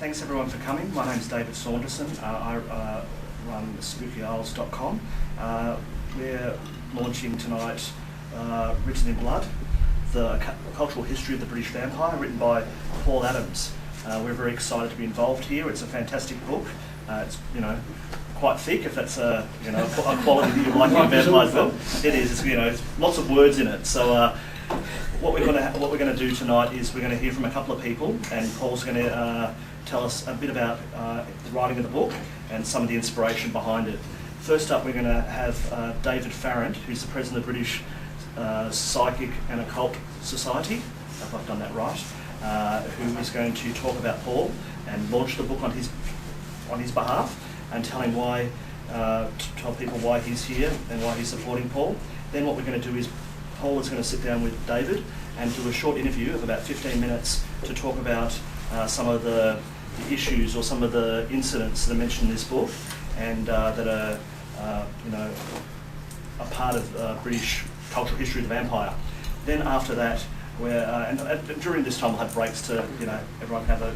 Thanks everyone for coming. My name's David Saunderson. I run spookyisles.com. We're launching tonight Written in Blood, the cultural history of the British vampire, written by Paul Adams. We're very excited to be involved here. It's a fantastic book. It's quite thick, if that's a quality that you like in a vampire film. It is. It's lots of words in it. So what we're going to do tonight is we're going to hear from a couple of people, and Paul's going to tell us a bit about the writing of the book and some of the inspiration behind it. First up, we're going to have David Farrant, who's the president of the British Psychic and Occult Society, if I've done that right, who is going to talk about Paul and launch the book on his behalf and tell him why, tell people why he's here and why he's supporting Paul. Then what we're going to do is Paul is going to sit down with David and do a short interview of about 15 minutes to talk about some of the issues or some of the incidents that are mentioned in this book and that are a part of British cultural history of the vampire. Then after that, and during this time we'll have breaks to everyone can have a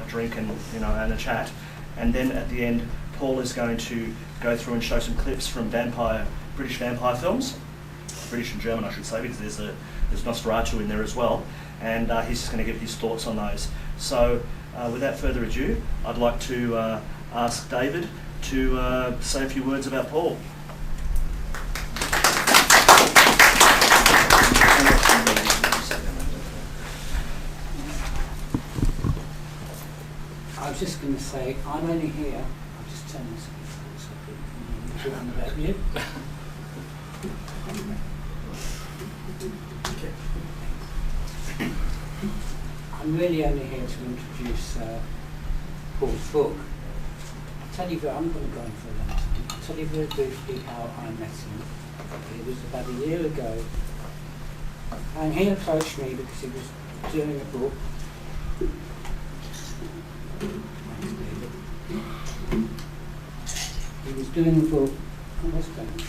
drink and and a chat, and then at the end Paul is going to go through and show some clips from British vampire films, British and German I should say, because there's Nosferatu in there as well, and he's just going to give his thoughts on those. So without further ado, I'd like to ask David to say a few words about Paul. I was just going to say, I'm only here. I'll just turn this off so people can about you. I'm really only here to introduce Paul's book. I'll tell you, I'm going to go on for a long time. I'll tell you very briefly how I met him. It was about a year ago, and he approached me because he was doing a book. He was doing a book. Oh, what's going on?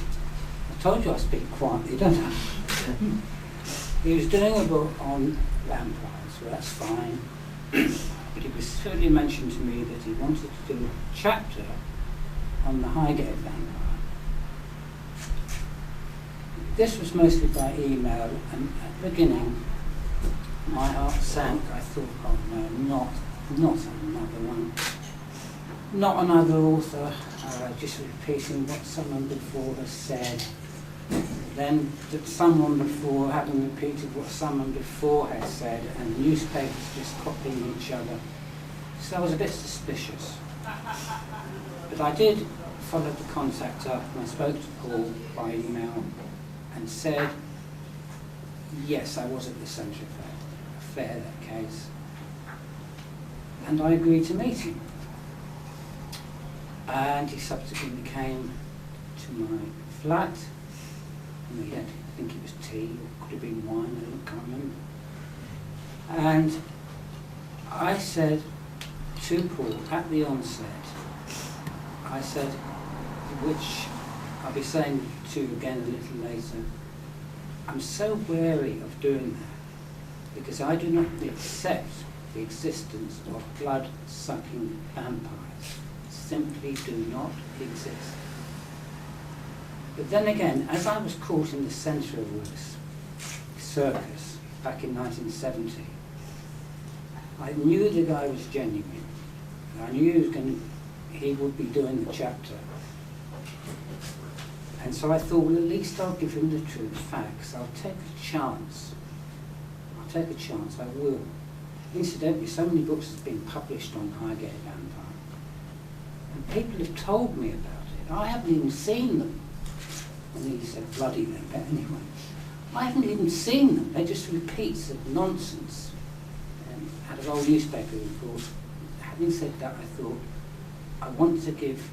I told you I speak quietly, don't I? He was doing a book on vampires, so that's fine. But it was certainly mentioned to me that he wanted to do a chapter on the Highgate Vampire. This was mostly by email, and at the beginning my heart sank. I thought, oh no, not another one. Not another author, just repeating what someone before has said. Then that someone before having repeated what someone before had said, and newspapers just copying each other. So I was a bit suspicious. But I did follow the contact up, and I spoke to Paul by email and said, yes, I was at the centre of a fair that case. And I agreed to meet him. And he subsequently came to my flat. And we had, I think it was tea, or could have been wine, I can't remember. And I said to Paul at the onset, I said, which I'll be saying to you again a little later, I'm so wary of doing that because I do not accept the existence of blood-sucking vampires. Simply do not exist. But then again, as I was caught in the centre of this circus back in 1970, I knew the guy was genuine. I knew he would be doing the chapter. And so I thought, well, at least I'll give him the true facts. I'll take a chance. I will. Incidentally, so many books have been published on Highgate Vampire. And people have told me about it. I haven't even seen them. I think he said bloody them, but anyway. I haven't even seen them. They're just repeats of nonsense out of old newspaper reports. Having said that, I thought, I want to give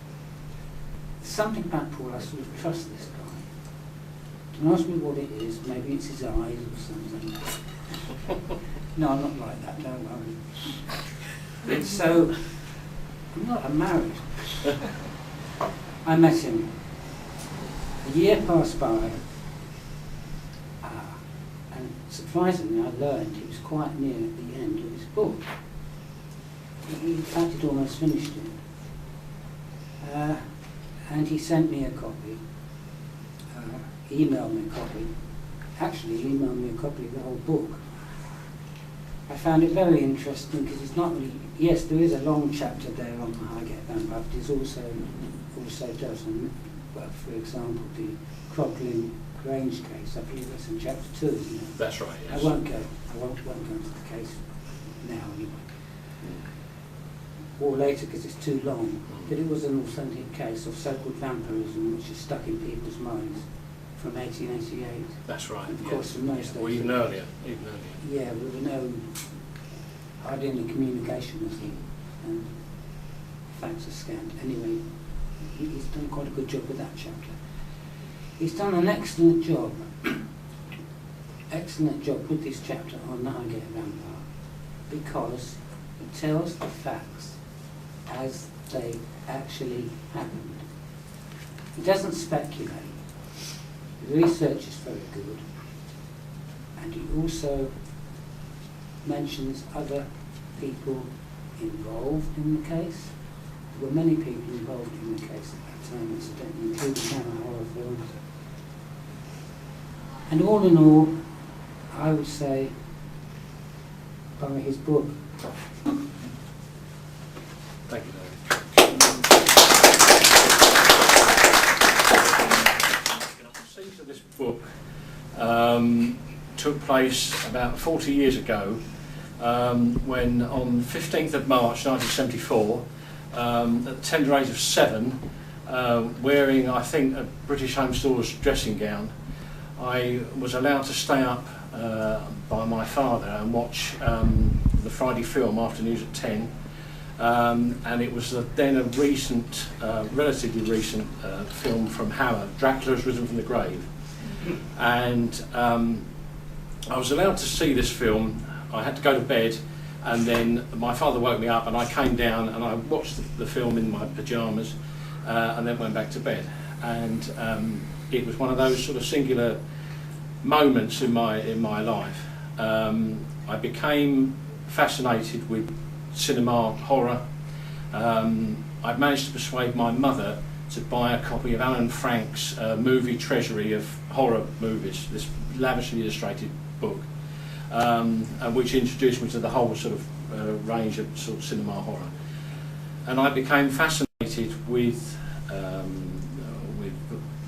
something about Paul. I sort of trust this guy. Don't ask me what it is. Maybe it's his eyes or something. No, I'm not like that, don't worry. So, I'm married. I met him. A year passed by, and surprisingly I learned he was quite near the end of his book. in fact, he'd almost finished it. And he sent me a copy, emailed me a copy, actually he emailed me a copy of the whole book. I found it very interesting because it's not really, yes, there is a long chapter there on the Highgate Vampire, but it also does, well, for example, the Croglin Grange case, I believe that's in chapter 2, isn't it? That's right, yes. I won't go into the case now anyway. Or later because it's too long. But it was an authentic case of so-called vampirism which is stuck in people's minds from 1888. That's right. Of course, from those days. Or even earlier. Yeah, there were no hardly any communication with them, and facts are scant. Anyway, he's done quite a good job with that chapter. He's done an excellent job with this chapter on the Highgate Vampire, because it tells the facts as they actually happened. He doesn't speculate. The research is very good, and he also mentions other people involved in the case. There were many people involved in the case at that time, incidentally, including Hammer horror films. And all in all, I would say, by his book. Thank you, David. The seed of this book took place about 40 years ago, when on 15th of March 1974, at the tender age of 7, wearing, I think, a British Home Stores dressing gown, I was allowed to stay up by my father and watch the Friday film after news at 10, and it was then a recent, relatively recent film from Hammer, Dracula Has Risen from the Grave, and I was allowed to see this film. I had to go to bed, and then my father woke me up and I came down and I watched the film in my pyjamas, and then went back to bed. And it was one of those sort of singular moments in my life. I became fascinated with cinema horror. I'd managed to persuade my mother to buy a copy of Alan Frank's movie treasury of horror movies, this lavishly illustrated book, which introduced me to the whole sort of range of sort of cinema horror. And I became fascinated with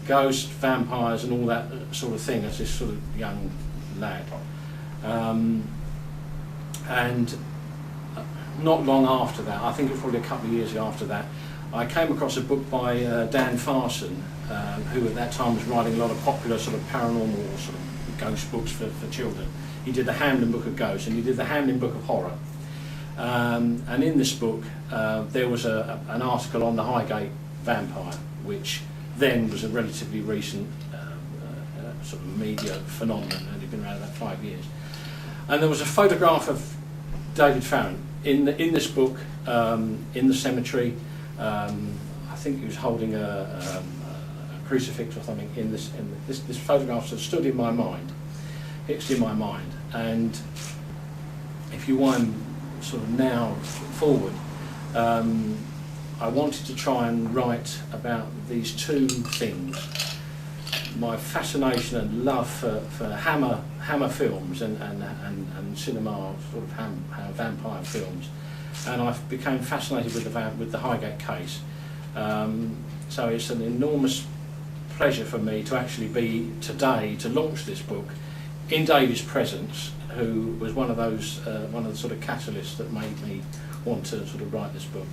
ghosts, vampires and all that sort of thing as this sort of young lad. And not long after that, I think it was probably a couple of years after that, I came across a book by Dan Farson, who at that time was writing a lot of popular sort of paranormal sort of ghost books for children. He did the Hamlin Book of Ghosts and he did the Hamlin Book of Horror. And in this book there was an article on the Highgate Vampire, which then was a relatively recent sort of media phenomenon, and had been around about 5 years. And there was a photograph of David Farron in this book, in the cemetery. I think he was holding a crucifix or something. This photograph sort of stood in my mind, fixed in my mind. And if you wind sort of now forward, I wanted to try and write about these two things: my fascination and love for Hammer films and cinema, sort of vampire films, and I became fascinated with the Highgate case. So it's an enormous pleasure for me to actually be today to launch this book in David's presence, who was one of the sort of catalysts that made me want to sort of write this book.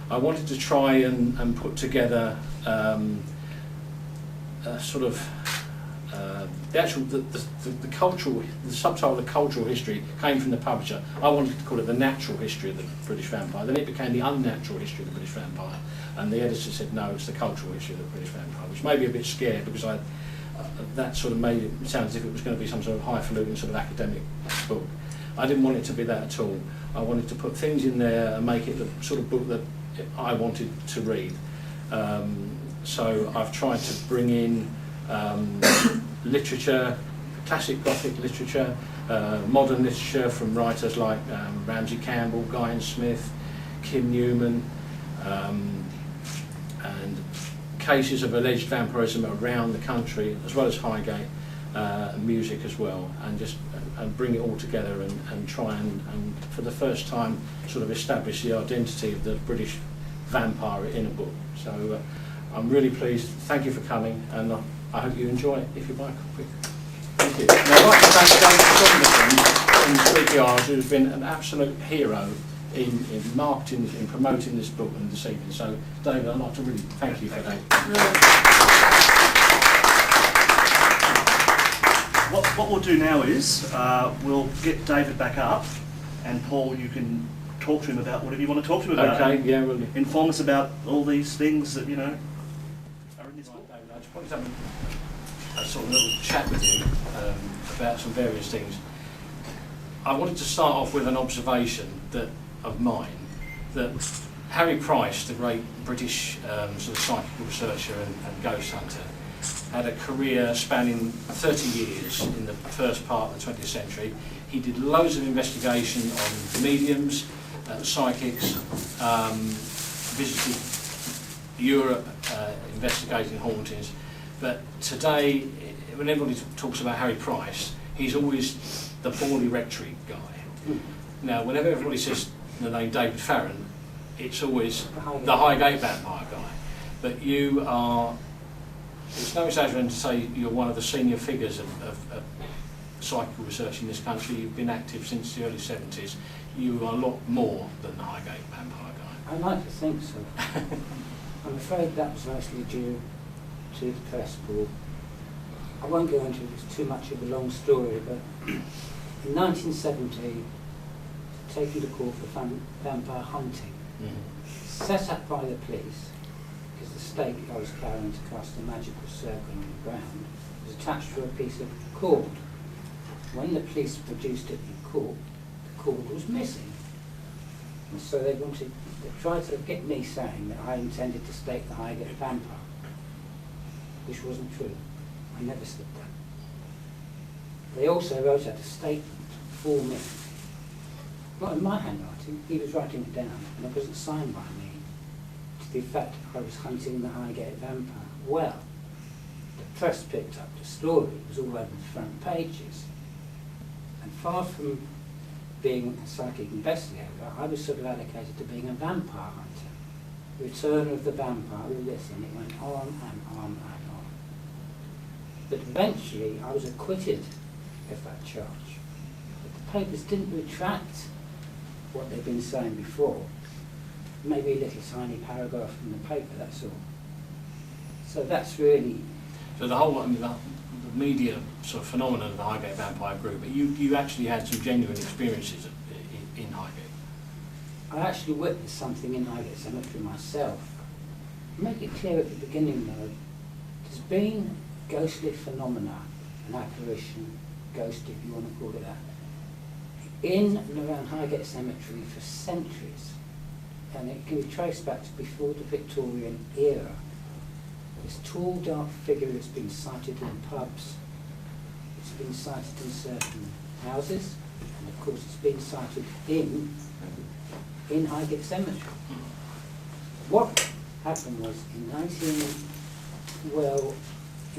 I wanted to try and put together sort of the cultural, the subtitle of the cultural history came from the publisher. I wanted to call it the natural history of the British vampire. Then it became the unnatural history of the British vampire, and the editor said no, it's the cultural history of the British vampire, which made me a bit scared, because that sort of made it sound as if it was going to be some sort of highfalutin sort of academic book. I didn't want it to be that at all. I wanted to put things in there and make it the sort of book that I wanted to read. So I've tried to bring in literature, classic Gothic literature, modern literature from writers like Ramsey Campbell, Guy and Smith, Kim Newman, and cases of alleged vampirism around the country, as well as Highgate, music as well, and bring it all together and try and for the first time sort of establish the identity of the British vampire in a book. So I'm really pleased. Thank you for coming, and I hope you enjoy it if you buy a copy. Thank you. Now, I'd like to thank David from Spooky Isles, who's been an absolute hero in marketing, in promoting this book and this evening. So, David, I'd like to really thank you for that. What we'll do now is we'll get David back up, and Paul, you can talk to him about whatever you want to talk to him about. Okay, yeah, we'll do. Inform us about all these things that, you know, are in this book. David, I just wanted to have a sort of little chat with you about some various things. I wanted to start off with an observation of mine, that Harry Price, the great British sort of psychical researcher and ghost hunter, had a career spanning 30 years in the first part of the 20th century. He did loads of investigation on mediums, psychics, visited Europe, investigating hauntings. But today, when everybody talks about Harry Price, he's always the Borley Rectory guy. Now, whenever everybody says the name David Farron, it's always the Highgate Vampire guy. But you are, it's no exaggeration to say you're one of the senior figures of psychical research in this country. You've been active since the early 70s. You are a lot more than the Highgate Vampire guy. I like to think so. I'm afraid that was mostly due to the press, Paul. I won't go into it, it's too much of a long story, but in 1970, taken to court for vampire hunting, set up by the police, because the stake I was carrying to cast a magical circle on the ground was attached to a piece of cord. When the police produced it in court, the cord was missing. And so they tried to get me saying that I intended to stake the Highgate Vampire, which wasn't true. I never said that. They also wrote out a statement for me. Not in my handwriting, he was writing it down, and it wasn't signed by me, to the effect I was hunting the Highgate Vampire. Well, the press picked up the story, it was all over the front pages. And far from being a psychic investigator, I was sort of allocated to being a vampire hunter. Return of the Vampire, all this, and it went on and on and on. But eventually I was acquitted of that charge. But the papers didn't retract what they'd been saying before. Maybe a little tiny paragraph in the paper, that's all. So that's really... So the whole, I mean, the media sort of phenomenon of the Highgate Vampire group, but you actually had some genuine experiences in Highgate. I actually witnessed something in Highgate Cemetery myself. To make it clear at the beginning though, there's been ghostly phenomena, an apparition, ghost if you want to call it that, in and around Highgate Cemetery for centuries. And it can be traced back to before the Victorian era. This tall, dark figure that's been sighted in pubs, it's been sighted in certain houses, and of course it's been sighted in Highgate Cemetery. What happened was in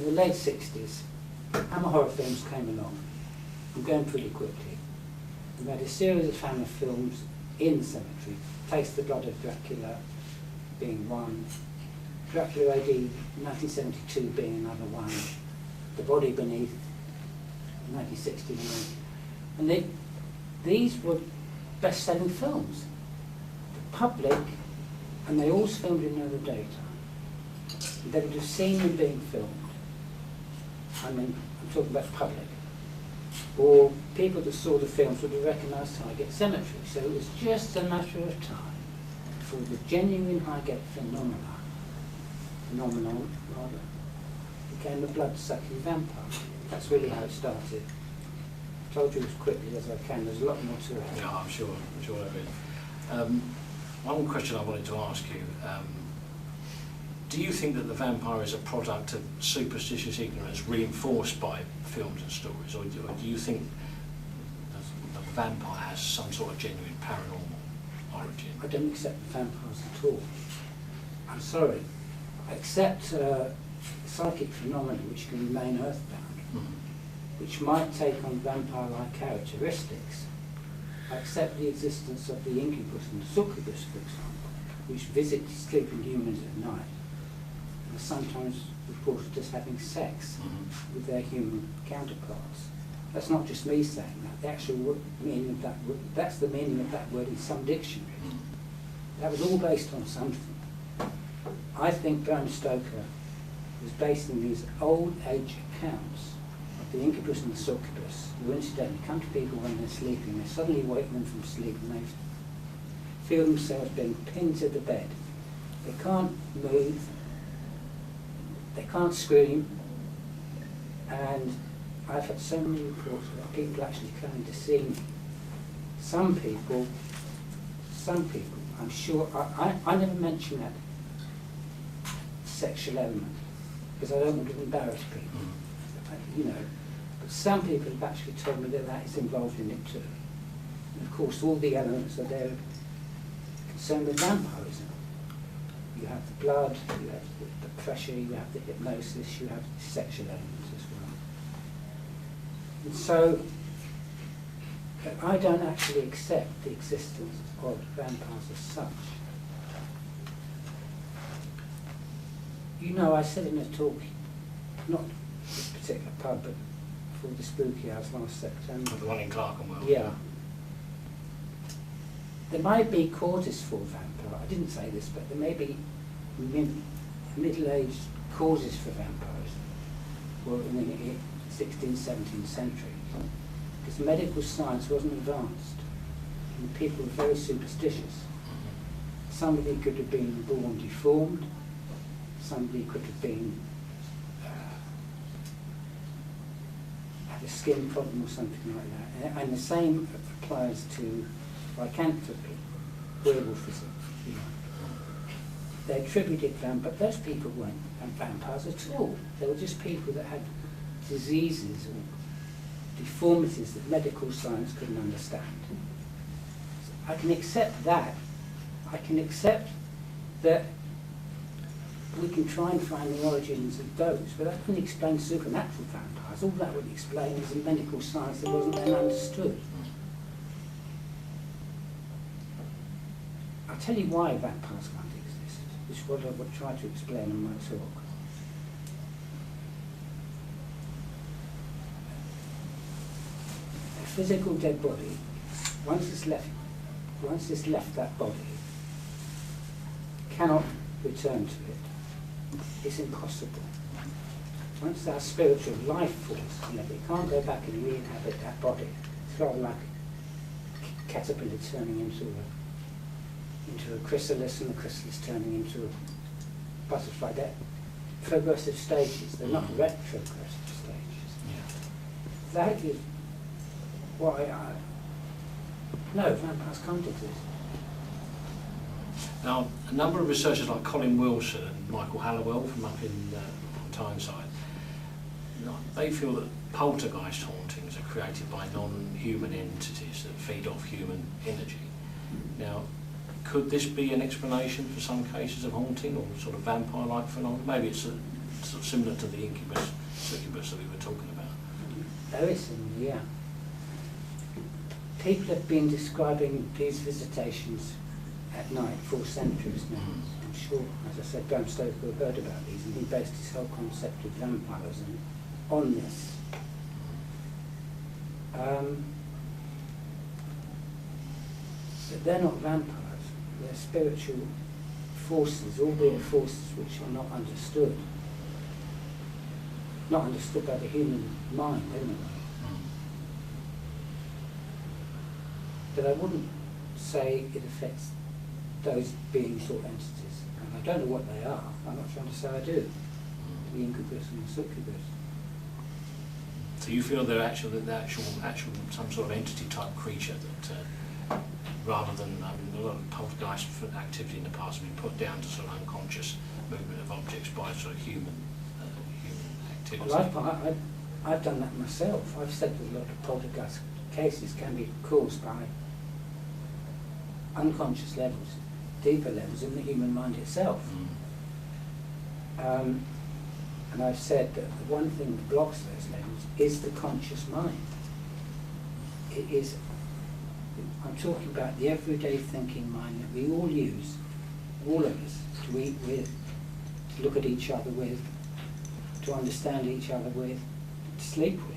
the late 60s, Hammer horror films came along. I'm going pretty quickly. We had a series of Hammer films in the cemetery, Taste the Blood of Dracula being one, Dracula AD 1972 being another one, The Body Beneath 1969. And these were best-selling films. The public, and they all filmed in early daytime, they would have seen them being filmed. I mean, I'm talking about the public. Or people that saw the films would have recognised Highgate Cemetery. So it was just a matter of time before the genuine Highgate phenomenon became a blood-sucking vampire. That's really how it started. I told you as quickly as I can, there's a lot more to it. Yeah, I'm sure there is. One question I wanted to ask you, do you think that the vampire is a product of superstitious ignorance reinforced by films and stories, or do you think the vampire has some sort of genuine paranormal origin. I don't accept vampires at all. I'm sorry. I accept psychic phenomena which can remain earthbound, which might take on vampire-like characteristics. I accept the existence of the incubus and the succubus, for example, which visit sleeping humans at night and are sometimes reported as having sex with their human counterparts. That's not just me saying that. The actual meaning of that word, that's the meaning of that word in some dictionaries. That was all based on something. I think Bram Stoker was based on these old age accounts of the incubus and the succubus, who incidentally come to people when they're sleeping. They suddenly wake them from sleep and they feel themselves being pinned to the bed. They can't move, they can't scream, and I've had so many reports about people actually coming to see me. Some people, I'm sure, I never mention that sexual element because I don't want to embarrass people, you know. But some people have actually told me that that is involved in it too. And of course, all the elements are there concerned with vampirism. You have the blood, you have the pressure, you have the hypnosis, you have the sexual elements as well. And so, I don't actually accept the existence of vampires as such. You know, I said in a talk, not this particular pub, but for the spooky house last September. The one in Clerkenwell. Yeah. There might be causes for vampire. I didn't say this, but there may be middle-aged causes for vampires. Well, in the 16th, 17th century. Because medical science wasn't advanced. And people were very superstitious. Somebody could have been born deformed. Somebody could have been had a skin problem or something like that. And the same applies to lycanthropy, werewolfism. You know. They attributed but those people weren't vampires at all. They were just people that had diseases or deformities that medical science couldn't understand. So I can accept that. I can accept that we can try and find the origins of those, but that doesn't explain supernatural vampires. All that would explain is in medical science that wasn't then understood. I'll tell you why vampires can't exist, which is what I would try to explain in my talk. A physical dead body, once it's left that body, cannot return to it. It's impossible. Once our spiritual life force, it can't go back and re-inhabit that body. It's rather like a caterpillar turning into a chrysalis, and the chrysalis turning into a butterfly. They're progressive stages. They're not retrogressive stages. Yeah. That is why no, vampires can't exist. Now, a number of researchers like Colin Wilson and Michael Hallowell from up in Tyneside, they feel that poltergeist hauntings are created by non-human entities that feed off human energy. Now, could this be an explanation for some cases of haunting or sort of vampire-like phenomena? Maybe it's sort of similar to the incubus, succubus that we were talking about. Very similar, yeah. People have been describing these visitations at night for centuries now. I'm sure, as I said, Bram Stoker heard about these, and he based his whole concept of vampirism on this. But they're not vampires. They're spiritual forces, albeit forces which are not understood. Not understood by the human mind, anyway. But I wouldn't say it affects those beings or entities. And I don't know what they are. I'm not trying to say I do. The incubus and the succubus. So you feel they're actual some sort of entity type creature that, rather than a lot of poltergeist activity in the past has been put down to sort of unconscious movement of objects by sort of human activity. Well, I've done that myself. I've said that a lot of poltergeist cases can be caused by unconscious levels, deeper levels in the human mind itself. And I've said that the one thing that blocks those levels is the conscious mind. It is, I'm talking about the everyday thinking mind that we all use, all of us, to eat with, to look at each other with, to understand each other with, to sleep with.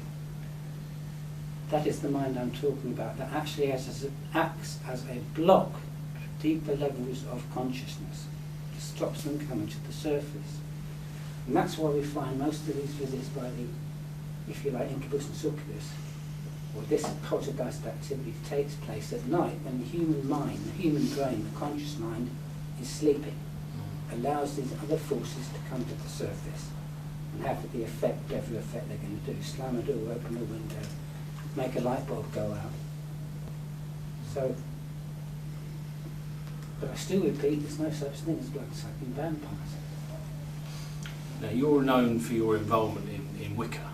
That is the mind I'm talking about, that actually acts as a block to deeper levels of consciousness. It stops them coming to the surface. And that's why we find most of these visits by the, if you like, incubus and succubus, or this poltergeist activity takes place at night when the human mind, the human brain, the conscious mind is sleeping, allows these other forces to come to the surface and have the effect, whatever effect they're going to do. Slam a door, open a window, make a light bulb go out. So, but I still repeat, there's no such thing as blood-sucking vampires. Now, you're known for your involvement in Wicca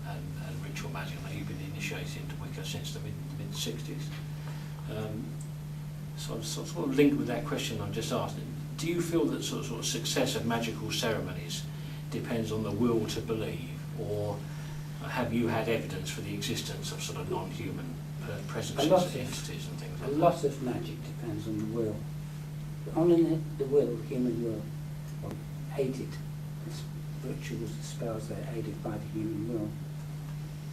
and ritual magic. Now, you've been initiated into Wicca since the mid-60s. So I'm sort of linked with that question I've just asked. Do you feel that sort of success of magical ceremonies depends on the will to believe, or have you had evidence for the existence of sort of non-human presences and entities and things like that? A lot of magic depends on the will. Only the will, the human will, or aided. Rituals, spells, they're aided by the human will.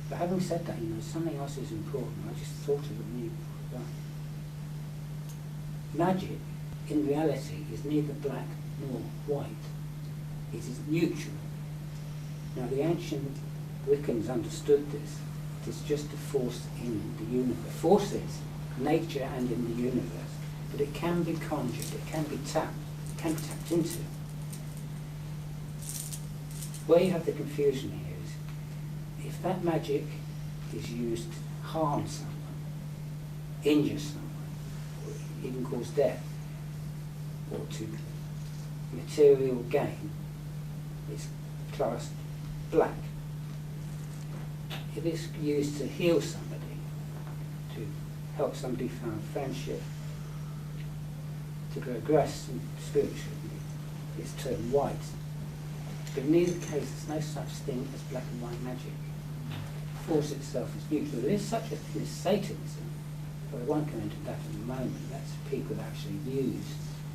But having said that, something else is important. I just thought of it when you brought it up. Magic, in reality, is neither black nor white. It is neutral. Now, the ancient Wiccans understood this. It is just a force in the universe. Forces, nature and in the universe. But it can be conjured, it can be tapped into. Where you have the confusion here is, if that magic is used to harm someone, injure someone, or even cause death, or to material gain, it's classed black. If it's used to heal somebody, to help somebody find friendship, to progress spiritually, it's termed white. But in either case, there's no such thing as black and white magic. Force itself is neutral. There is such a thing as Satanism, but I won't go into that in a moment. That's people that actually use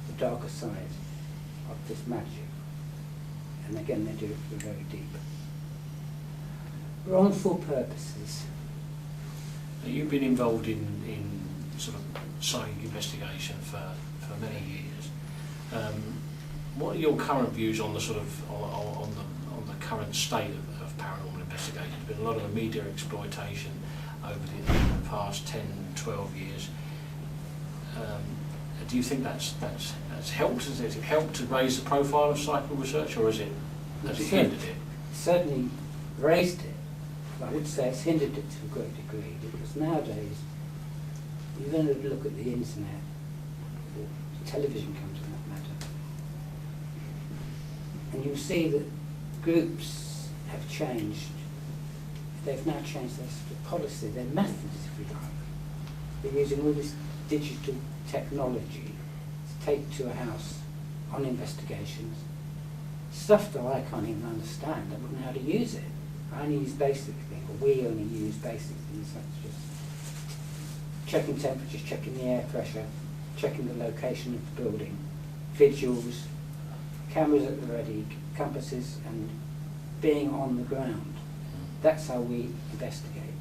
the darker side of this magic. And again, they do it for very deep, wrongful purposes. Now, you've been involved in sort of psychic investigation for many years. What are your current views on the sort of on the current state of paranormal investigation? There's been a lot of media exploitation over the past 10, 12 years. Do you think that's helped? Has it helped to raise the profile of psychical research, or has it hindered it? Certainly raised it. I would say it's hindered it to a great degree, because nowadays, you're going to look at the internet, or television comes to that matter, and you'll see that groups have changed. They've now changed their sort of policy, their methods, if you like. They're using all this digital technology to take to a house on investigations, stuff that I can't even understand. I wouldn't know how to use it. I only use basic things, or we only use basic things such as checking temperatures, checking the air pressure, checking the location of the building, vigils, cameras at the ready, compasses, and being on the ground. That's how we investigate,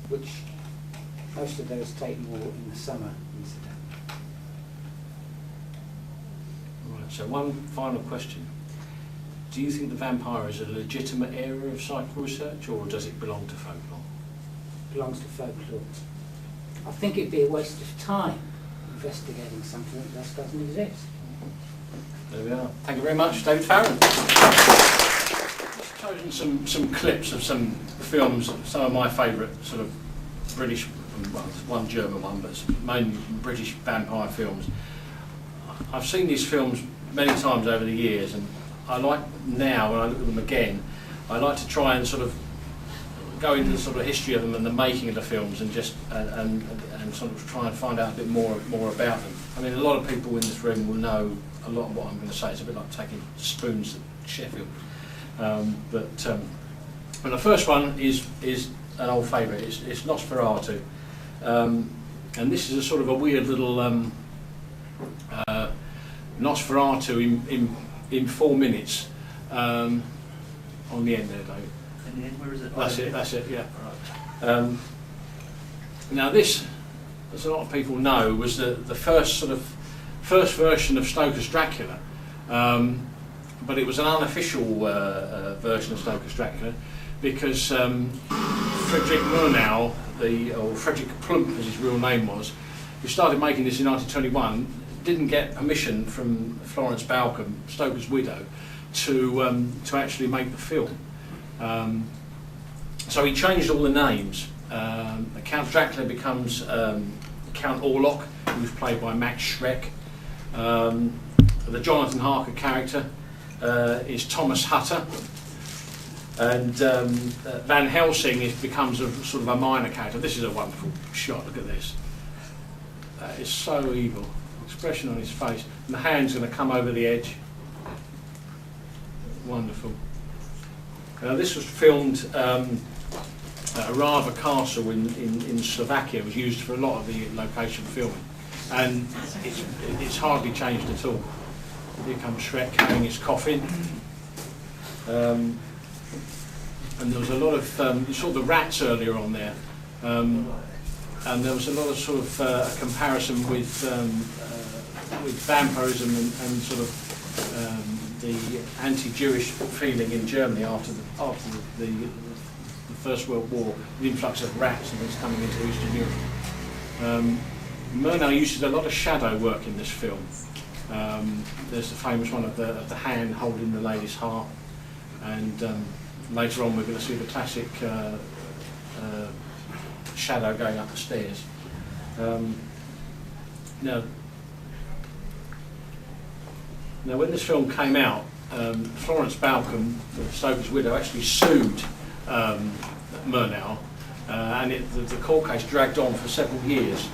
which most of those take more in the summer, incidentally. Right, so one final question. Do you think the vampire is a legitimate area of psychical research, or does it belong to folklore? It belongs to folklore. I think it'd be a waste of time investigating something that just doesn't exist. There we are. Thank you very much, David Farron. I've chosen some clips of some films, some of my favourite sort of British, well, there's one German one, but mainly British vampire films. I've seen these films many times over the years, and I like now, when I look at them again, I like to try and sort of go into the sort of history of them and the making of the films, and just and sort of try and find out a bit more about them. I mean, a lot of people in this room will know a lot of what I'm going to say. It's a bit like taking spoons to Sheffield. But the first one is an old favourite. It's Nosferatu, and this is a sort of a weird little Nosferatu in 4 minutes. On the end there, Dave. In the end, where is it? That's it, yeah. Right. Now this, as a lot of people know, was the first version of Stoker's Dracula, but it was an unofficial version of Stoker's Dracula, because Frederick Murnau, or Frederick Plump as his real name was, who started making this in 1921, didn't get permission from Florence Balcom, Stoker's widow, to actually make the film. So he changed all the names. Count Dracula becomes Count Orlok, who's played by Max Schreck. The Jonathan Harker character is Thomas Hutter, and Van Helsing becomes a sort of a minor character. This is a wonderful shot. Look at this. That is so evil. Expression on his face, and the hand's going to come over the edge. Wonderful. This was filmed at Rymer Castle in Slovakia. It was used for a lot of the location filming, and it's hardly changed at all. Here comes Shrek carrying his coffin, and there was a lot of you saw the rats earlier on there, and there was a lot of sort of a comparison with vampirism and sort of the anti-Jewish feeling in Germany after the First World War, the influx of rats and things coming into Eastern Europe. Murnau uses a lot of shadow work in this film. There's the famous one of the hand holding the lady's heart, and later on we're going to see the classic shadow going up the stairs. Now when this film came out, Florence Balcom, Stoker's widow, actually sued Murnau, and the court case dragged on for several years.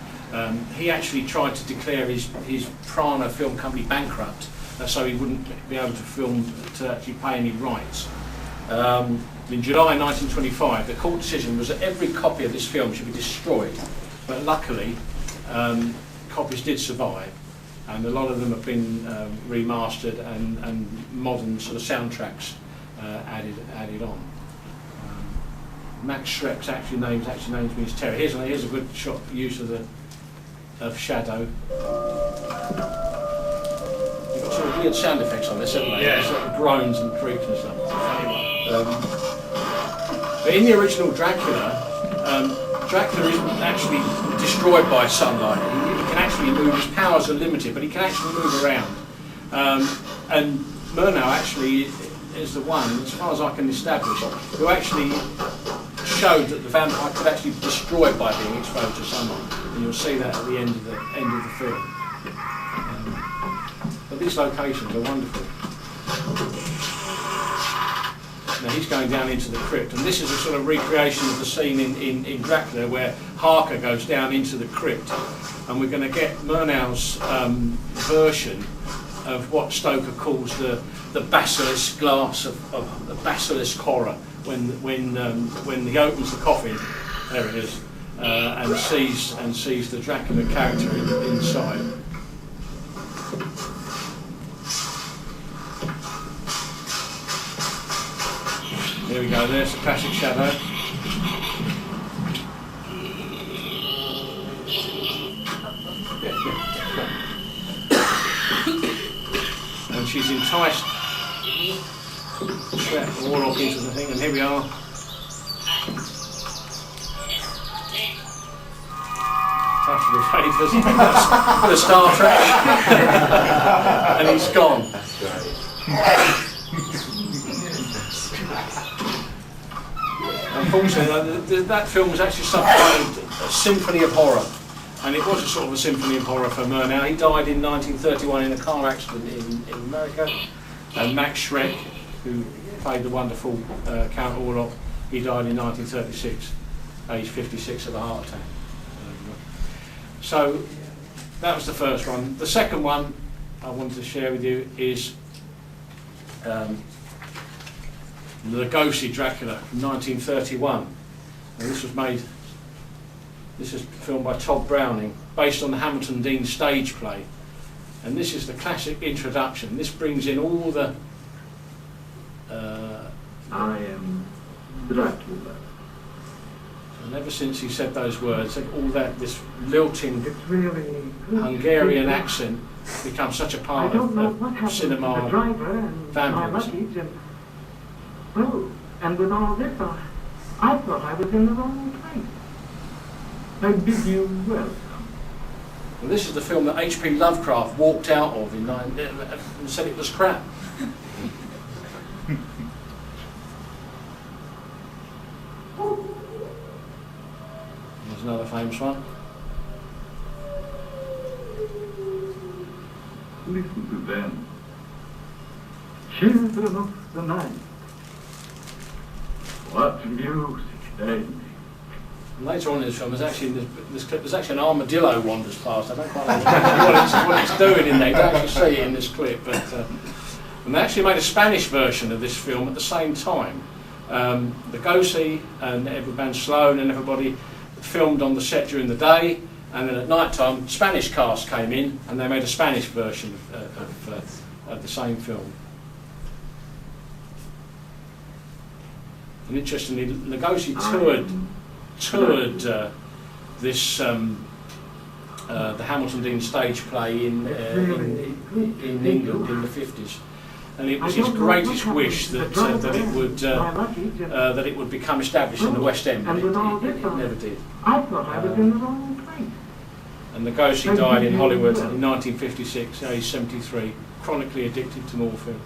He actually tried to declare his Prana film company bankrupt, so he wouldn't be able to actually pay any rights. In July 1925, the court decision was that every copy of this film should be destroyed, but luckily copies did survive, and a lot of them have been remastered and modern sort of soundtracks added on. Max Schreck's actually names means terror. Here's a good shot use of shadow. You've got sort of weird sound effects on this, haven't they? Yeah. Sort of groans and creaks and stuff. But in the original Dracula, Dracula isn't actually destroyed by sunlight. He can actually move. His powers are limited, but he can actually move around. And Murnau actually is the one, as far as I can establish, who actually showed that the vampire could actually be destroyed by being exposed to sunlight, and you'll see that at the end of the film. But these locations are wonderful. Now he's going down into the crypt, and this is a sort of recreation of the scene in Dracula where Harker goes down into the crypt, and we're going to get Murnau's version of what Stoker calls the basilisk glass of the basilisk horror, when he opens the coffin, there it is, and sees the Dracula character inside. There we go, there's the classic shadow. And she's enticed the warlock into the thing, and here we are. Touch of the favours, for the Star Trek. And he's gone. That's great. Unfortunately, that film was actually subtitled A Symphony of Horror, and it was a sort of a symphony of horror for Murnau. He died in 1931 in a car accident in America, and Max Schreck, who played the wonderful Count Orlok, he died in 1936, aged 56 of a heart attack. So that was the first one. The second one I wanted to share with you is the Lugosi Dracula from 1931. And this was filmed by Todd Browning, based on the Hamilton Dean stage play. And this is the classic introduction. This brings in all the... I am Dracula. And ever since he said those words, all that, this lilting It's really Hungarian accent becomes such a I part don't know of what happened to the cinema driver and my vampirism. luggage and well, and with all this, I thought I was in the wrong place. I bid you welcome. Well, this is the film that H.P. Lovecraft walked out of and said it was crap. There's another famous one. Listen to them. Children of the night. What music they make. Later on in this film, there's actually in this clip, there's actually an armadillo wanders past. I don't quite know what it's doing in there. You don't actually see it in this clip, but and they actually made a Spanish version of this film at the same time. The Gosi and Edward Van Sloan and everybody filmed on the set during the day, and then at night time, Spanish cast came in and they made a Spanish version of the same film. And interestingly, Lugosi toured this the Hamilton Dean stage play in England in the 50s, and it was his greatest wish that it would become established in the West End, but it never did. I thought I was in the wrong place. And Lugosi died in Hollywood in 1956, aged 73, chronically addicted to morphine.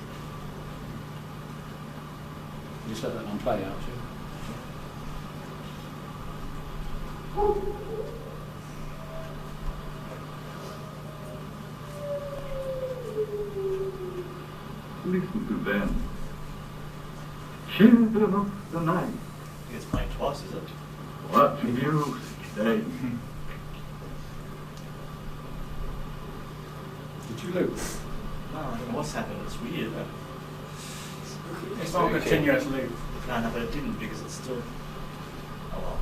Just let that one play out. Listen to them. Children of the night. It's playing twice, is it? What music they make. Did you loop? No, I don't know what's happened. It's weird. It's not a continuous loop. No, but it didn't because it's still. Oh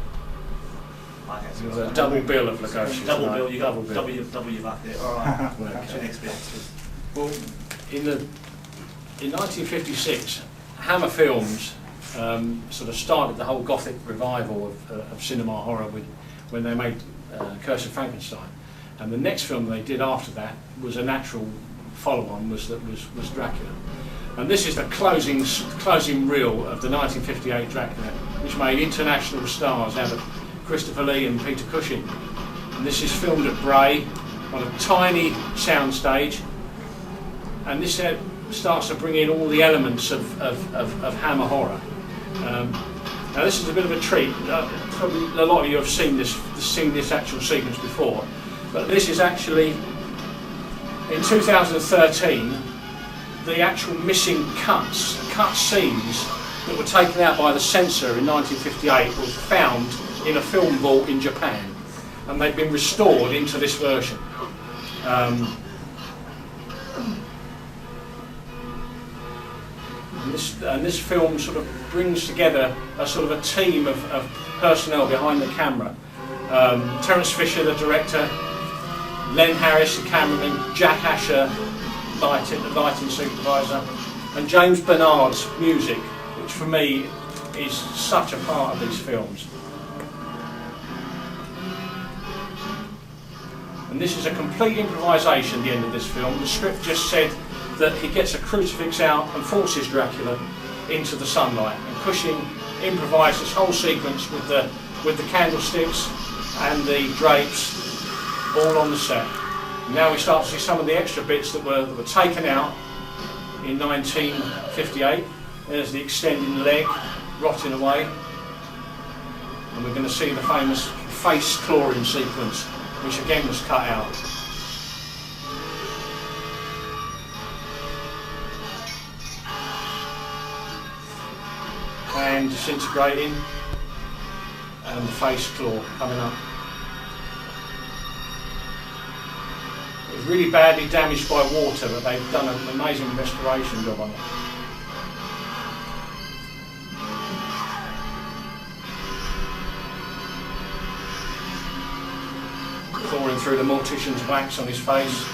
well. Okay, so There's a double bill of Lugosi. double bill. You got double bill. W back there. All right. Okay. That's your next bit. Well, in 1956, Hammer Films sort of started the whole Gothic revival of cinema horror when they made Curse of Frankenstein, and the next film they did after that was a natural follow-on, was Dracula, and this is the closing reel of the 1958 Dracula, which made international stars out of Christopher Lee and Peter Cushing, and this is filmed at Bray on a tiny soundstage, and this starts to bring in all the elements of Hammer horror. Now this is a bit of a treat. Probably a lot of you have seen this actual sequence before, but this is actually in 2013 the actual missing cut scenes that were taken out by the censor in 1958 were found in a film vault in Japan, and they've been restored into this version. And this film sort of brings together a sort of a team of personnel behind the camera. Terence Fisher, the director, Len Harris, the cameraman, Jack Asher, the lighting supervisor, and James Bernard's music, which for me is such a part of these films. And this is a complete improvisation at the end of this film. The script just said that he gets a crucifix out and forces Dracula into the sunlight, and Cushing improvised this whole sequence with the candlesticks and the drapes all on the set. Now we start to see some of the extra bits that were taken out in 1958. There's the extending leg rotting away, and we're going to see the famous face clawing sequence, which again was cut out. hand disintegrating and the face claw coming up. It was really badly damaged by water, but they've done an amazing restoration job on it. Thawing through the mortician's wax on his face.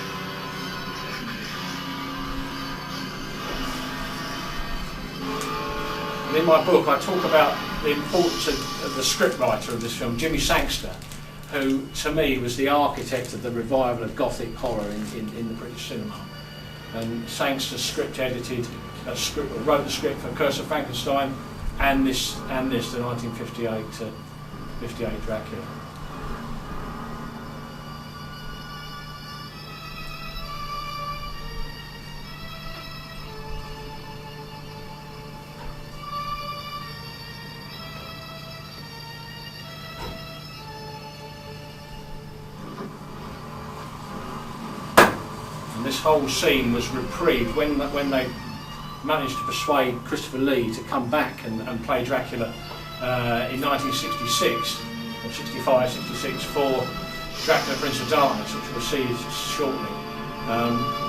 And in my book I talk about the importance of the scriptwriter of this film, Jimmy Sangster, who to me was the architect of the revival of Gothic horror in the British cinema. And Sangster wrote the script for Curse of Frankenstein and this, the 1958 Dracula. This whole scene was reprieved when they managed to persuade Christopher Lee to come back and play Dracula in 1966 or 65, 66 for Dracula Prince of Darkness, which we'll see shortly.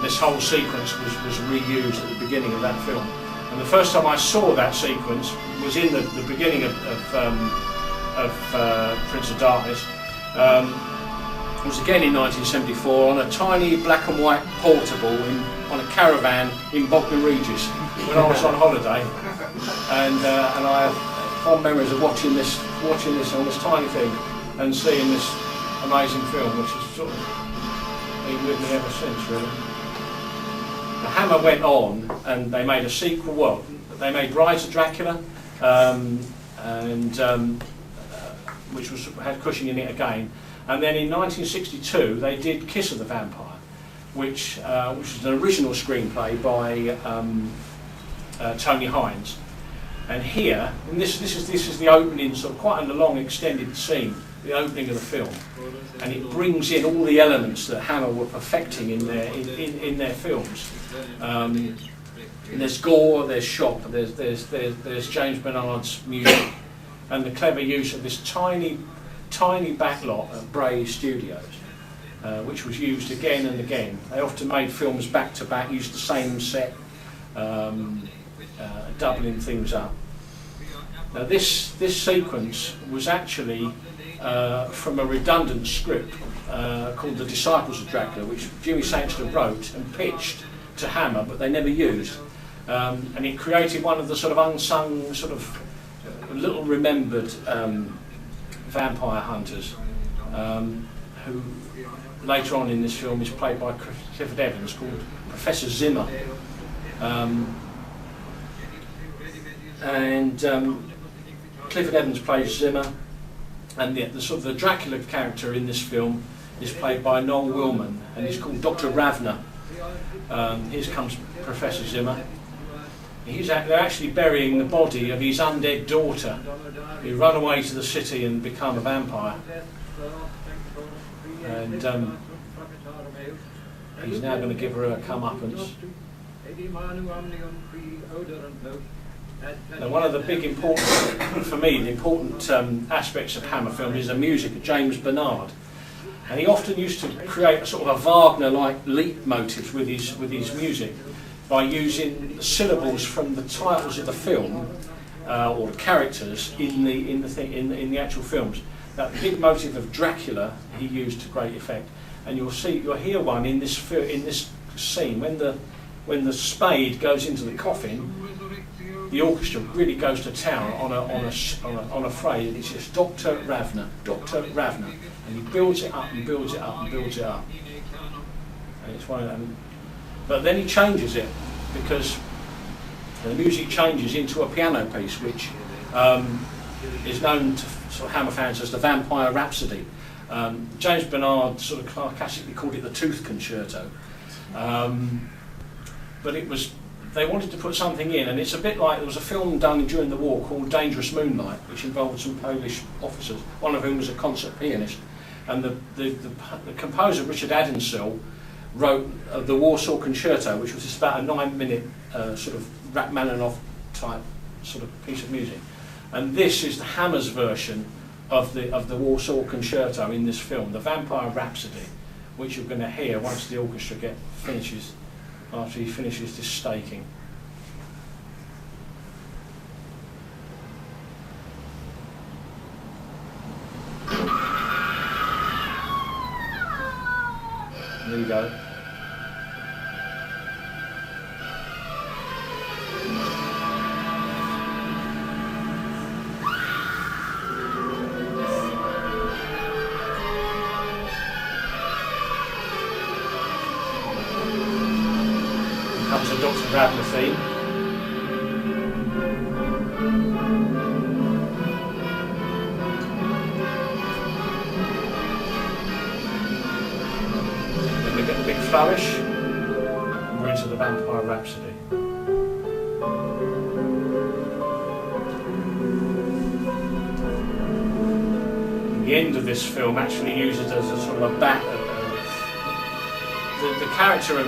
This whole sequence was reused at the beginning of that film, and the first time I saw that sequence was in the beginning of Prince of Darkness. It was again in 1974 on a tiny black and white portable on a caravan in Bognor Regis when I was on holiday, and I have fond memories of watching this on this tiny thing and seeing this amazing film, which has sort of been with me ever since, really. The Hammer went on and they made a sequel. Well, they made Rise of Dracula, which had Cushing in it again. And then in 1962 they did Kiss of the Vampire, which was an original screenplay by Tony Hines. And here, and this is the opening, sort of quite a long extended scene, the opening of the film, and it brings in all the elements that Hammer were perfecting in their films. And there's gore, there's shock, there's James Bernard's music, and the clever use of this tiny backlot at Bray Studios, which was used again and again. They often made films back to back, used the same set, doubling things up. Now this sequence was actually from a redundant script called The Disciples of Dracula, which Jimmy Sangster wrote and pitched to Hammer, but they never used. And it created one of the sort of unsung, sort of little remembered vampire hunters, who later on in this film is played by Clifford Evans, called Professor Zimmer. Clifford Evans plays Zimmer, and the sort of the Dracula character in this film is played by Noel Willman, and he's called Dr. Ravner. Here comes Professor Zimmer. They're actually burying the body of his undead daughter, who ran away to the city and become a vampire. And he's now going to give her a comeuppance. Now, one of the big important, for me, the important aspects of Hammer film is the music of James Bernard. And he often used to create a sort of a Wagner-like leitmotifs with his music, by using the syllables from the titles of the film or the characters in the actual films. That big motif of Dracula he used to great effect, and you'll hear one in this scene when the spade goes into the coffin. The orchestra really goes to town on a phrase. It's just Dr. Ravner, and he builds it up and builds it up and builds it up. And it's one of them. But then he changes it, because the music changes into a piano piece, which is known to sort of Hammer fans as the Vampire Rhapsody. James Bernard sort of classically called it the Tooth Concerto. But they wanted to put something in, and it's a bit like, there was a film done during the war called Dangerous Moonlight, which involved some Polish officers, one of whom was a concert pianist. And the composer, Richard Adensel, wrote the Warsaw Concerto, which was just about a 9-minute sort of Rachmaninoff type sort of piece of music. And this is the Hammer's version of the Warsaw Concerto in this film, the Vampire Rhapsody, which you're going to hear once the orchestra finishes, after he finishes this staking. There you go. Comes a Dr. Radner theme. Then we get the big flourish, and we're into the Vampire Rhapsody. And the end of this film actually uses as a sort of a back. The character of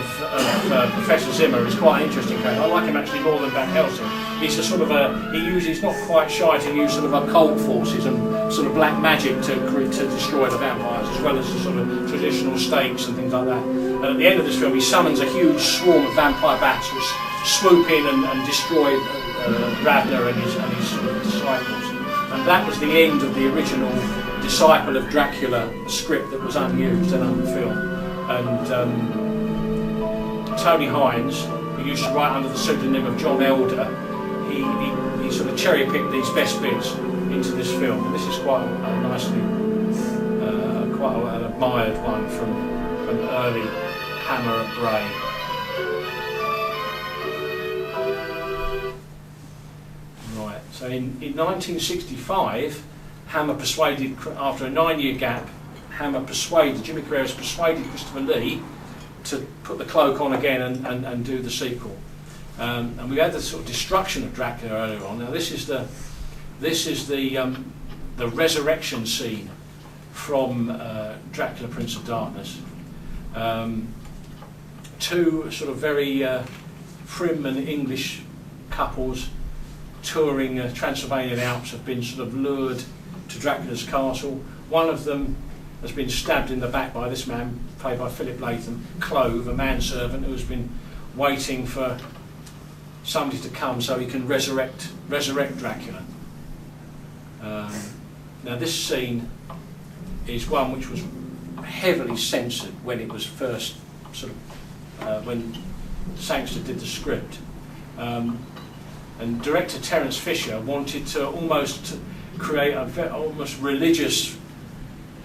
Professor Zimmer is quite an interesting character. I like him actually more than Van Helsing. He's a sort of he's not quite shy to use sort of occult forces and sort of black magic to destroy the vampires, as well as the sort of traditional stakes and things like that. And at the end of this film, he summons a huge swarm of vampire bats which swoop in and destroy Radner and his sort of disciples. And that was the end of the original Disciple of Dracula script that was unused and unfilmed. And Tony Hines, who used to write under the pseudonym of John Elder, he sort of cherry-picked these best bits into this film. And this is quite a nicely, quite an admired one from an early Hammer at Bray. Right, so in 1965, Hammer persuaded, after a 9-year gap, Jimmy Carreras persuaded Christopher Lee to put the cloak on again and do the sequel. And we had the sort of destruction of Dracula earlier on. Now this is the resurrection scene from Dracula Prince of Darkness. Two sort of very prim and English couples touring Transylvanian Alps have been sort of lured to Dracula's castle. One of them has been stabbed in the back by this man, played by Philip Latham, Clove, a manservant who has been waiting for somebody to come so he can resurrect Dracula. Now this scene is one which was heavily censored when it was first sort of when Sangster did the script, and director Terence Fisher wanted to almost create a almost religious,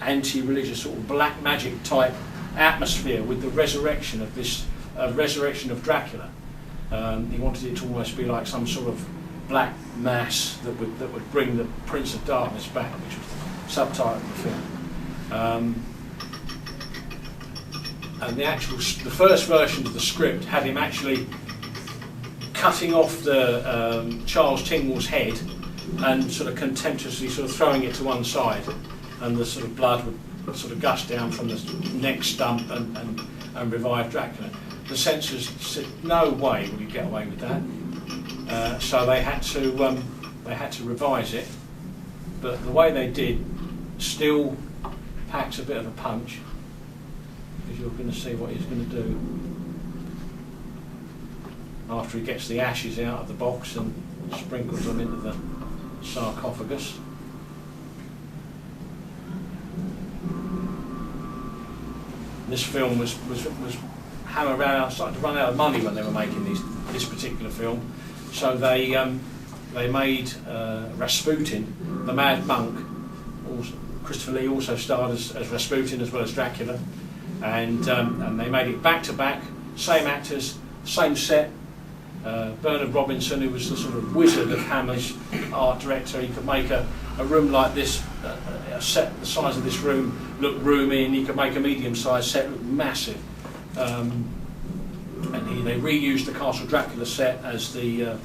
anti-religious sort of black magic type atmosphere with the resurrection of this resurrection of Dracula. He wanted it to almost be like some sort of black mass that would bring the Prince of Darkness back, which was the subtitle of the film. And the first version of the script had him actually cutting off the Charles Tingwell's head and sort of contemptuously sort of throwing it to one side, and the sort of blood would sort of gush down from the neck stump and revive Dracula. The censors said no way would you get away with that, so they had to revise it. But the way they did still packs a bit of a punch, because you're going to see what he's going to do after he gets the ashes out of the box and sprinkles them into the sarcophagus. This film was Hammer started to run out of money when they were making this particular film, so they made Rasputin, the Mad Monk. Christopher Lee also starred as Rasputin as well as Dracula, and they made it back to back, same actors, same set. Bernard Robinson, who was the sort of wizard of Hammer's art director, he could make a room like this, a set the size of this room, look roomy, and he could make a medium-sized set look massive. And they reused the Castle Dracula set as a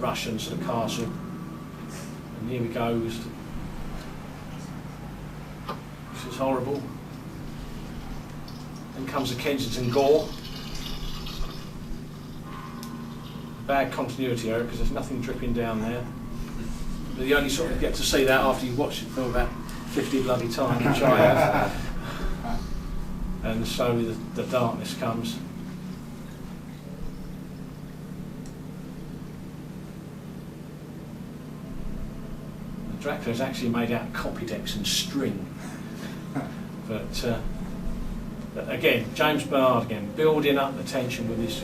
Russian sort of castle. And here we go. This is horrible. Then comes the Kensington Gore. bad continuity error because there's nothing dripping down there. But you only sort of get to see that after you've watched it for about 50 bloody times, which I have. And slowly the darkness comes. Dracula is actually made out of copydex and string. But again, James Bernard again, building up the tension with his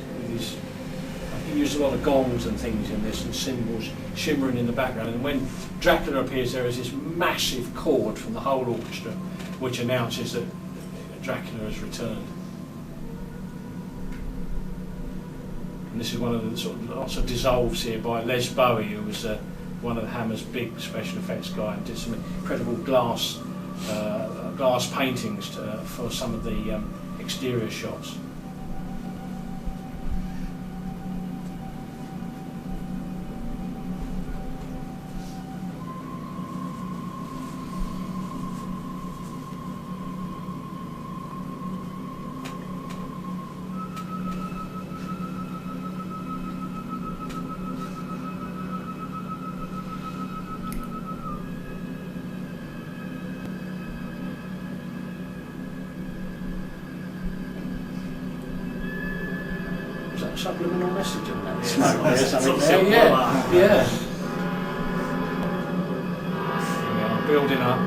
he used a lot of gongs and things in this and cymbals shimmering in the background, and when Dracula appears there is this massive chord from the whole orchestra which announces that Dracula has returned. And this is one of the sort of lots of dissolves here by Les Bowie, who was one of the Hammer's big special effects guy, and did some incredible glass paintings for some of the exterior shots. Subliminal message on that smoke there, something there. Yeah. We are building up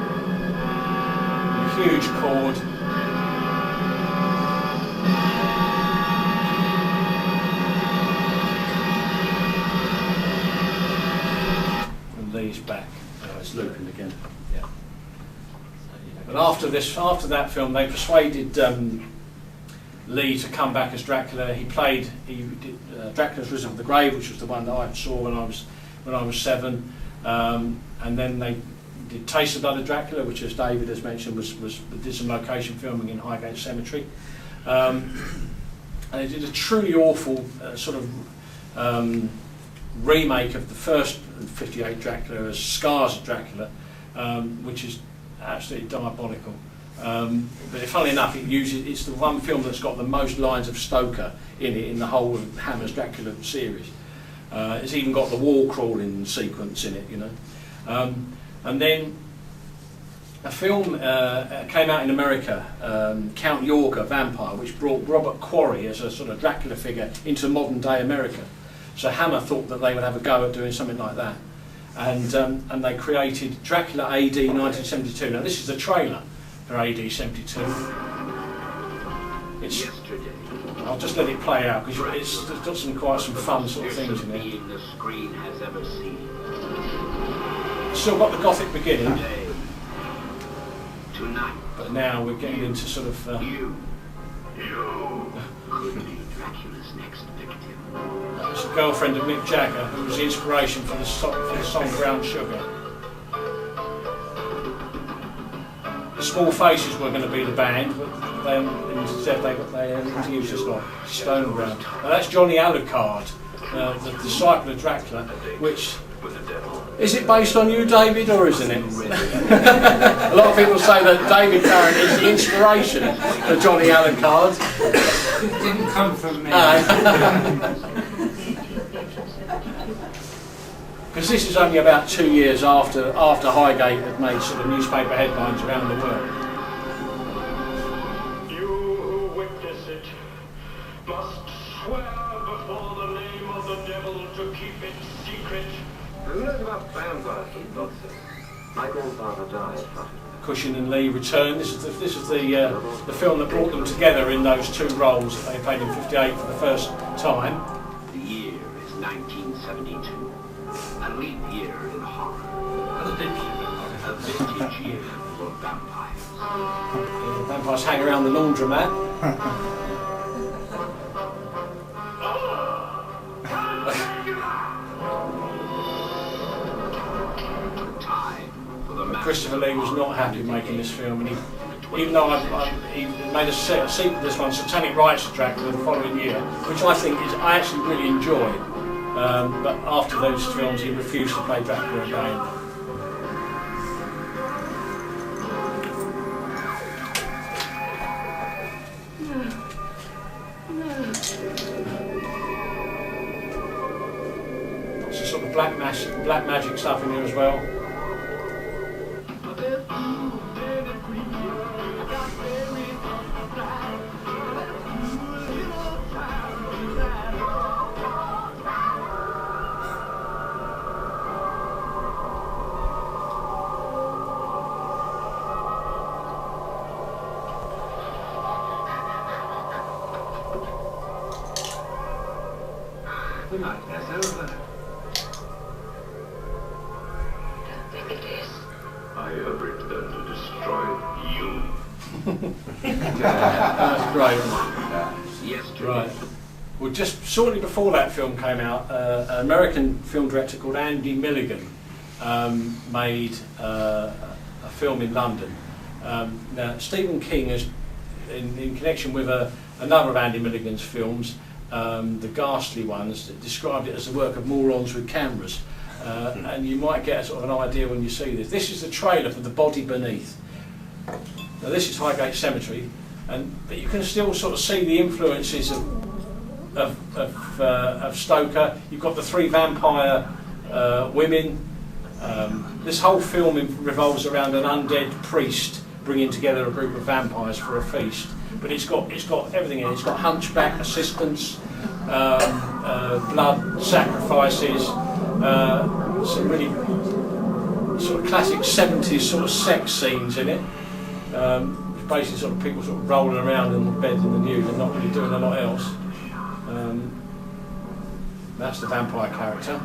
a huge chord. And Lee's back. It's looping again. Yeah. But after that film, they persuaded Lee to come back as Dracula. He did Dracula's Risen from the Grave, which was the one that I saw when I was 7, and then they did Taste of Blood of Dracula, which, as David has mentioned, did some location filming in Highgate Cemetery, and they did a truly awful sort of remake of the first 58 Dracula as Scars of Dracula, which is absolutely diabolical. But funnily enough, it's the one film that's got the most lines of Stoker in it in the whole of Hammer's Dracula series. It's even got the wall crawling sequence in it, you know. And then a film came out in America, Count Yorkshire Vampire, which brought Robert Quarry as a sort of Dracula figure into modern day America. So Hammer thought that they would have a go at doing something like that, and they created Dracula AD 1972. Now this is the trailer for AD 72. I'll just let it play out because it's got some fun sort of things in there. The screen has ever seen. Still got the Gothic beginning, Tonight, but now we're getting into sort of. you could be Dracula's next victim. It's a girlfriend of Mick Jagger who was the inspiration for the song Brown Sugar. Small Faces were going to be the band, but instead they used this like Stone Ground. Now that's Johnny Alucard, the disciple of Dracula, which is it based on you, David, or isn't it? A lot of people say that David Tarrant is the inspiration for Johnny Alucard. It didn't come from me. Because this is only about 2 years after Highgate had made sort of newspaper headlines around the world. You who witness it must swear before the name of the devil to keep it secret. Who knows about vampires and Gothic? My grandfather died. Cushing and Lee return. This is the film that brought them together in those two roles that they played in '58 for the first time. The year is 1972. A leap year in horror. A vintage year for vampires. The vampires hang around the laundromat. Christopher Lee was not happy making this film, and even though he made a sequel to this one, Satanic Rites of Dracula, the following year, which I actually really enjoyed. But after those films, he refused to play Dracula again. of black magic stuff in here as well. The nightmare's over. Don't think it is. I have returned to destroy you. That's great. Yes, Right. Well, just shortly before that film came out, an American film director called Andy Milligan made a film in London. Now, Stephen King has, in connection with another of Andy Milligan's films, the ghastly ones, described it as a work of morons with cameras. And you might get a sort of an idea when you see this. This is the trailer for The Body Beneath. Now this is Highgate Cemetery, but you can still sort of see the influences of Stoker. You've got the three vampire women. This whole film revolves around an undead priest bringing together a group of vampires for a feast. But it's got everything in it. It's got hunchback assistants, blood sacrifices, some really sort of classic 70s sort of sex scenes in it. Basically sort of people sort of rolling around in the bed in the nude and not really doing a lot else. That's the vampire character.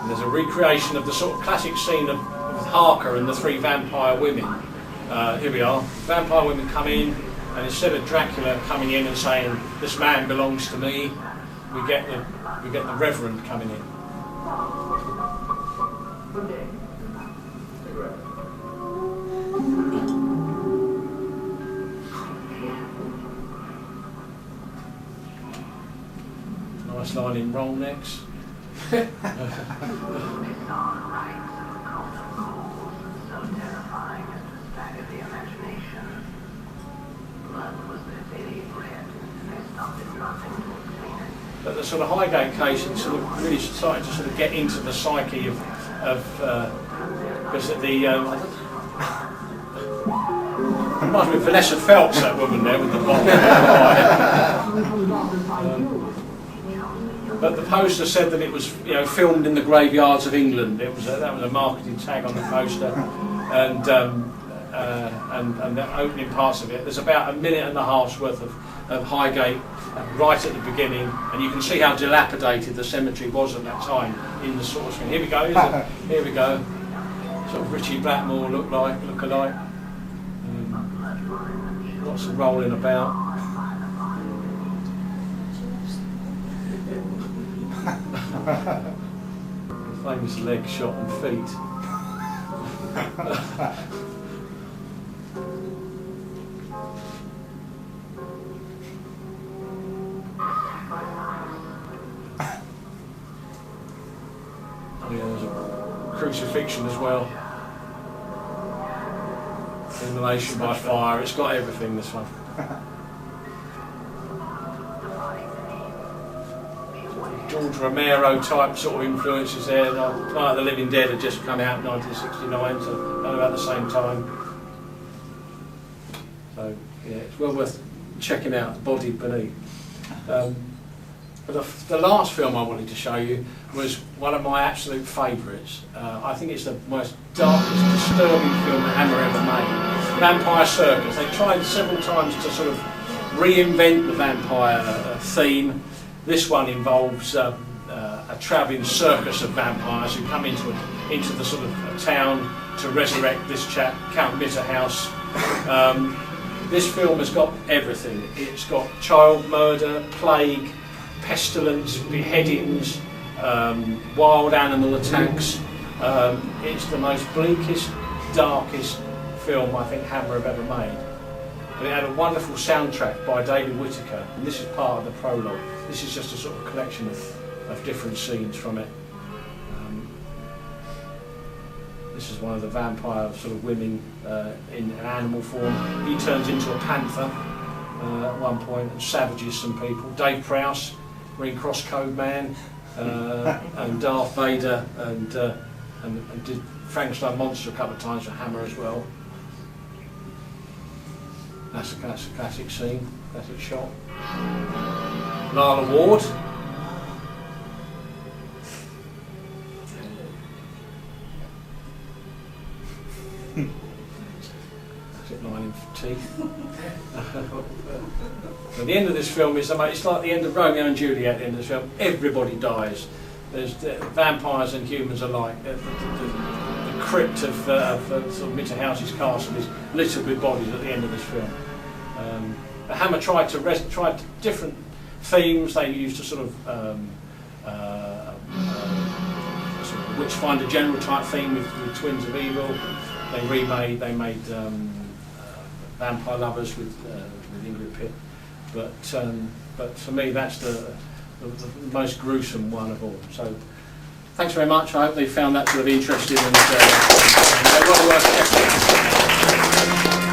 There's a recreation of the sort of classic scene of Harker and the three vampire women. Here we are. Vampire women come in, and instead of Dracula coming in and saying, "This man belongs to me," we get the Reverend coming in. Nice line in roll necks. But the sort of Highgate case, it's sort of really starting to sort of get into the psyche of because the reminds me of Vanessa Phelps, that woman there with the bottle. But the poster said that it was, filmed in the graveyards of England. That was a marketing tag on the poster, and the opening parts of it. There's about a minute and a half's worth of Highgate right at the beginning, and you can see how dilapidated the cemetery was at that time in the sort of screen. Here we go. Here we go. Sort of Richie Blackmore look-alike. Lots of rolling about. Famous leg shot and feet. Oh yeah, there's a crucifixion as well. Immolation by fire. It's got everything, this one. George Romero type sort of influences there. Night of the Living Dead had just come out in 1969, so around about the same time. So yeah, it's well worth checking out, The Body Beneath. But the last film I wanted to show you was one of my absolute favourites. I think it's the most darkest, disturbing film that Hammer ever made. Vampire Circus. They tried several times to sort of reinvent the vampire theme. This one involves a travelling circus of vampires who come into the sort of town to resurrect this chap, Count Mitterhouse. This film has got everything. It's got child murder, plague, pestilence, beheadings, wild animal attacks. It's the most bleakest, darkest film I think Hammer have ever made. But it had a wonderful soundtrack by David Whittaker, and this is part of the prologue. This is just a sort of collection of different scenes from it. This is one of the vampire sort of women in an animal form. He turns into a panther at one point and savages some people. Dave Prowse, Green Cross Code Man, and Darth Vader, and did Frankenstein Monster a couple of times for Hammer as well. That's a classic scene, classic shot. Lala Ward. Classic lining for teeth. At the end of this film it's like the end of Romeo and Juliet. At the end of this film, everybody dies. There's vampires and humans alike. The crypt of sort of Mitterhause's castle is littered with bodies at the end of this film. The Hammer tried different themes. They used a sort of Witchfinder General type theme with Twins of Evil. They made Vampire Lovers with Ingrid Pitt. But for me, that's the most gruesome one of all. So thanks very much. I hope they found that sort of interesting and well worth checking out.